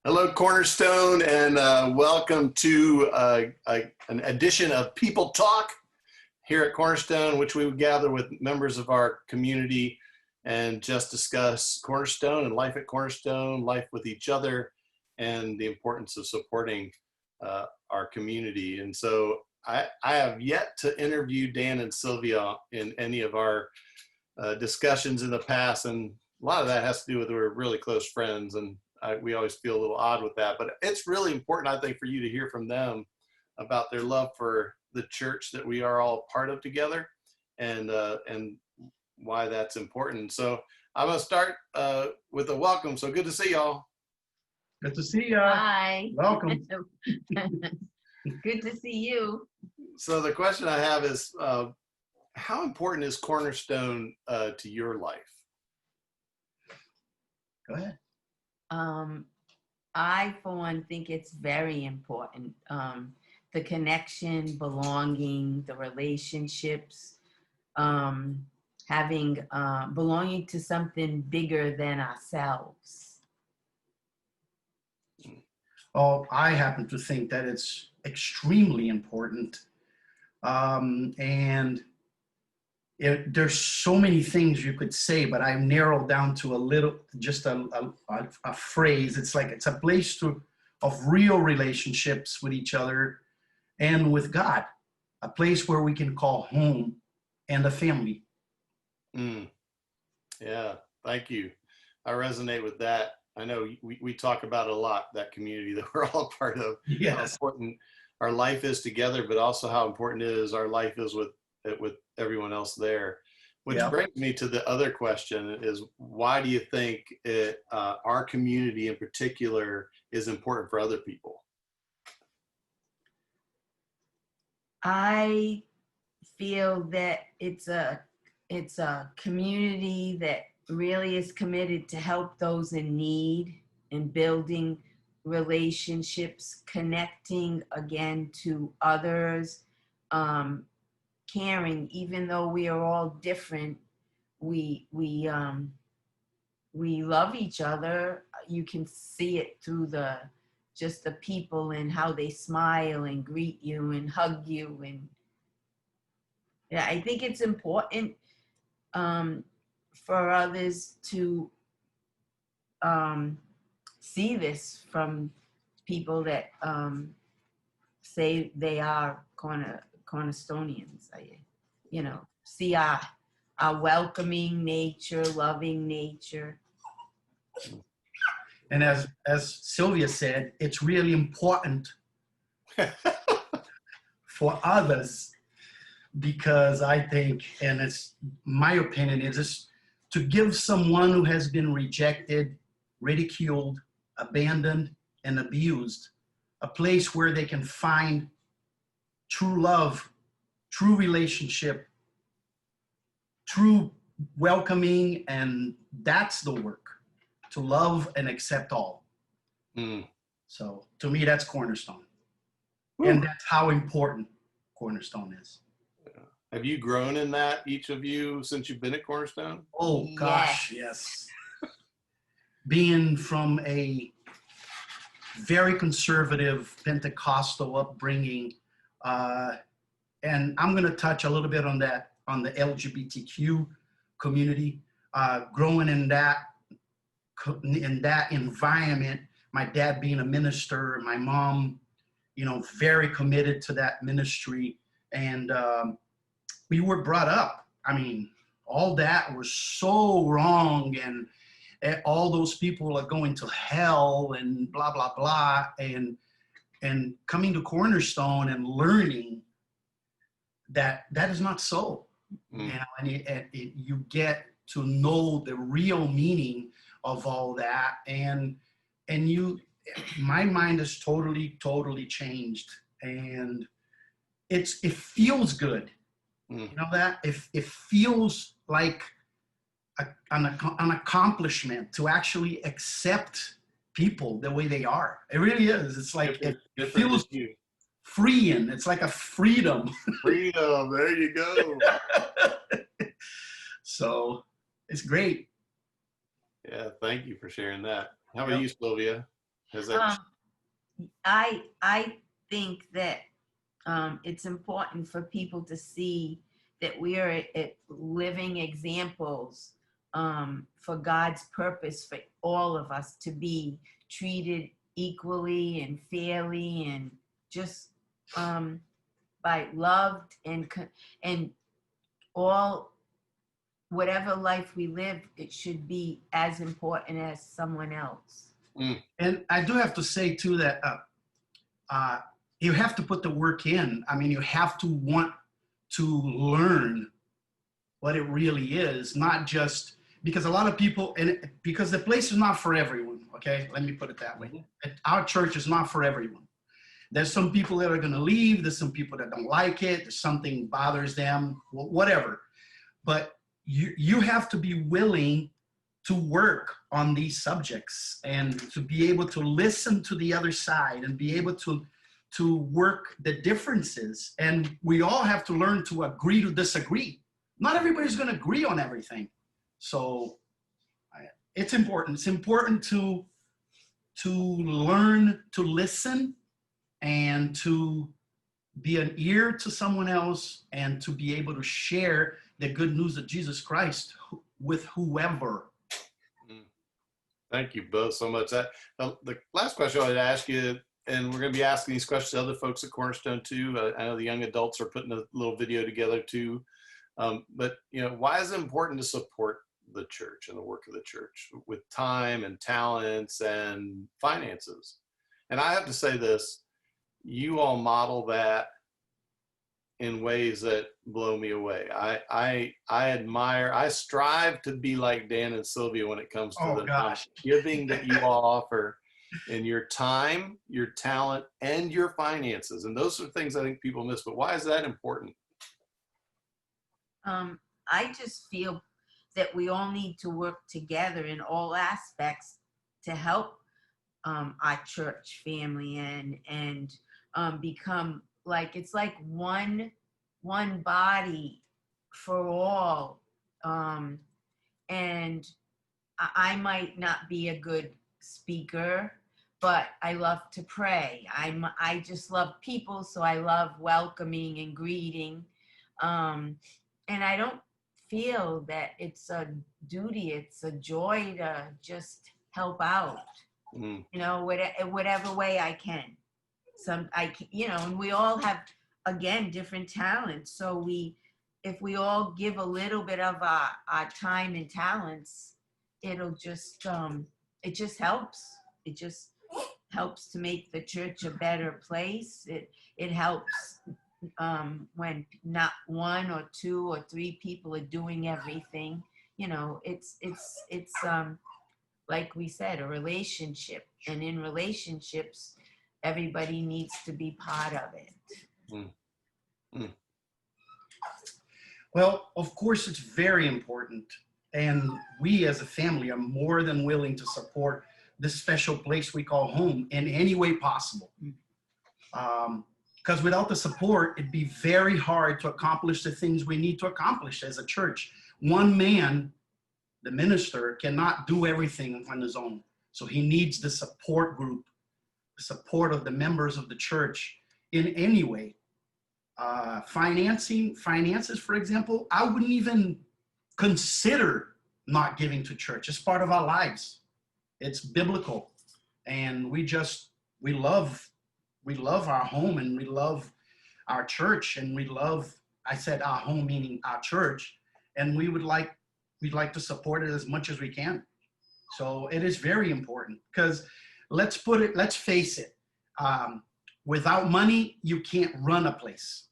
Hello, Cornerstone, and welcome to an edition of People Talk here at Cornerstone, which we would gather with members of our community and just discuss Cornerstone and life at Cornerstone, life with each other, and the importance of supporting our community. And so I have yet to interview Dan and Sylvia in any of our discussions in the past, and a lot of that has to do with we're really close friends, and we always feel a little odd with that, but it's really important, I think, for you to hear from them about their love for the church that we are all part of together, and why that's important. So I'm gonna start with a welcome. So good to see y'all. Good to see you. Hi. Welcome. Good to see you. So the question I have is, how important is Cornerstone to your life? Go ahead. I, for one, think it's very important. The connection, belonging, the relationships, having, belonging to something bigger than ourselves. Oh, I happen to think that it's extremely important. There's so many things you could say, but I've narrowed down to just a phrase. It's like it's a place of real relationships with each other and with God, a place where we can call home and a family. Yeah, thank you. I resonate with that. I know we talk about it a lot, that community that we're all part of. Yes. How important our life is together, but also how important it is our life is with everyone else there. Which brings me to the other question is, why do you think our community in particular is important for other people? I feel that it's a community that really is committed to help those in need and building relationships, connecting again to others, caring. Even though we are all different, we love each other. You can see it through just the people and how they smile and greet you and hug you. And yeah, I think it's important for others to see this from people that say they are Cornerstonians. See our welcoming nature, loving nature. And as Sylvia said, it's really important for others, because I think, and it's my opinion, is to give someone who has been rejected, ridiculed, abandoned, and abused a place where they can find true love, true relationship, true welcoming, and that's the work, to love and accept all. So to me, that's Cornerstone. And that's how important Cornerstone is. Have you grown in that, each of you, since you've been at Cornerstone? Oh gosh, yes. Being from a very conservative Pentecostal upbringing, and I'm going to touch a little bit on that, on the LGBTQ community, growing in that environment, my dad being a minister, my mom, very committed to that ministry. And we were brought up, all that was so wrong, and all those people are going to hell and blah, blah, blah. And coming to Cornerstone and learning that is not so. And you get to know the real meaning of all that. And my mind is totally changed. And it feels good. You know that? It feels like an accomplishment to actually accept people the way they are. It really is. It's like it feels freeing. It's like a freedom. Freedom. There you go. So it's great. Yeah, thank you for sharing that. How about you, Sylvia? Is that I think that it's important for people to see that we are living examples for God's purpose for all of us to be treated equally and fairly and just by loved and all whatever life we live, it should be as important as someone else. And I do have to say too that you have to put the work in. I mean, you have to want to learn what it really is, not just because a lot of people, and because the place is not for everyone. Okay, let me put it that way. Our church is not for everyone. There's some people that are going to leave. There's some people that don't like it. There's something bothers them, whatever. But you have to be willing to work on these subjects and to be able to listen to the other side and be able to work the differences. And we all have to learn to agree to disagree. Not everybody's going to agree on everything. So it's important. It's important to learn to listen and to be an ear to someone else and to be able to share the good news of Jesus Christ with whoever. Thank you both so much. The last question I wanted to ask you, and we're going to be asking these questions to other folks at Cornerstone too. I know the young adults are putting a little video together too. But why is it important to support the church and the work of the church with time and talents and finances? And I have to say this, you all model that in ways that blow me away. I admire, I strive to be like Dan and Sylvia when it comes to the giving that you all offer in your time, your talent, and your finances. And those are things I think people miss. But why is that important? I just feel that we all need to work together in all aspects to help our church family and become like, it's like one body for all. And I might not be a good speaker, but I love to pray. I just love people, so I love welcoming and greeting. And I don't feel that it's a duty, it's a joy to just help out, whatever way I can. And we all have, again, different talents. So if we all give a little bit of our time and talents, it'll just, it just helps. It just helps to make the church a better place. It helps when not one or two or three people are doing everything. It's like we said, a relationship, and in relationships, everybody needs to be part of it. Well, of course, it's very important. And we as a family are more than willing to support this special place we call home in any way possible. Because without the support, it'd be very hard to accomplish the things we need to accomplish as a church. One man, the minister, cannot do everything on his own. So he needs the support group, the support of the members of the church in any way. Finances, for example, I wouldn't even consider not giving to church. It's part of our lives. It's biblical. And we love our home, and we love our church, and I said our home meaning our church, and we'd like to support it as much as we can. So it is very important, because let's face it, without money, you can't run a place.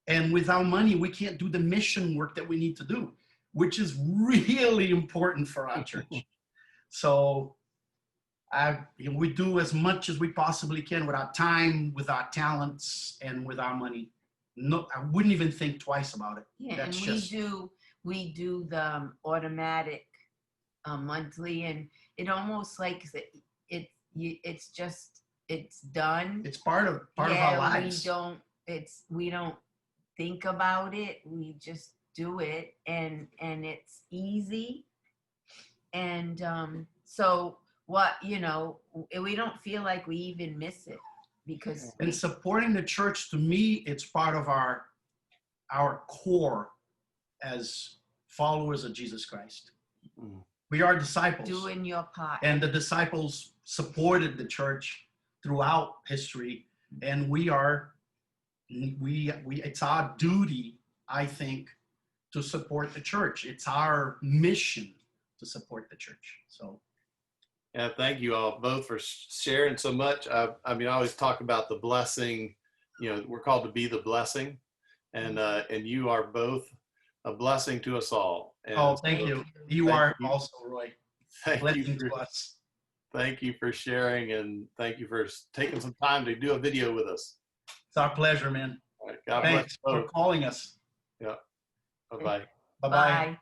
And without money, we can't do the mission work that we need to do, which is really important for our church. So we do as much as we possibly can with our time, with our talents, and with our money. No, I wouldn't even think twice about it. Yeah, that's and we do the automatic monthly, and it almost like it's done. It's part of our lives. We don't think about it. We just do it, and it's easy. And so what, you know, we don't feel like we even miss it because And supporting the church, to me, it's part of our core as followers of Jesus Christ. Mm. We are disciples. doing your part. And the disciples supported the church throughout history. And it's our duty, I think, to support the church. It's our mission to support the church. So, Yeah, thank you all both for sharing so much. I mean, I always talk about the blessing. You know, we're called to be the blessing, and you are both a blessing to us all. And oh, thank you. You thank are you. also, Roy. Thank you Blessing to for, us. thank you for sharing, and thank you for taking some time to do a video with us. It's our pleasure, man. All right, God Thanks bless for both. calling us. Yeah. Bye bye. Bye-bye. Bye.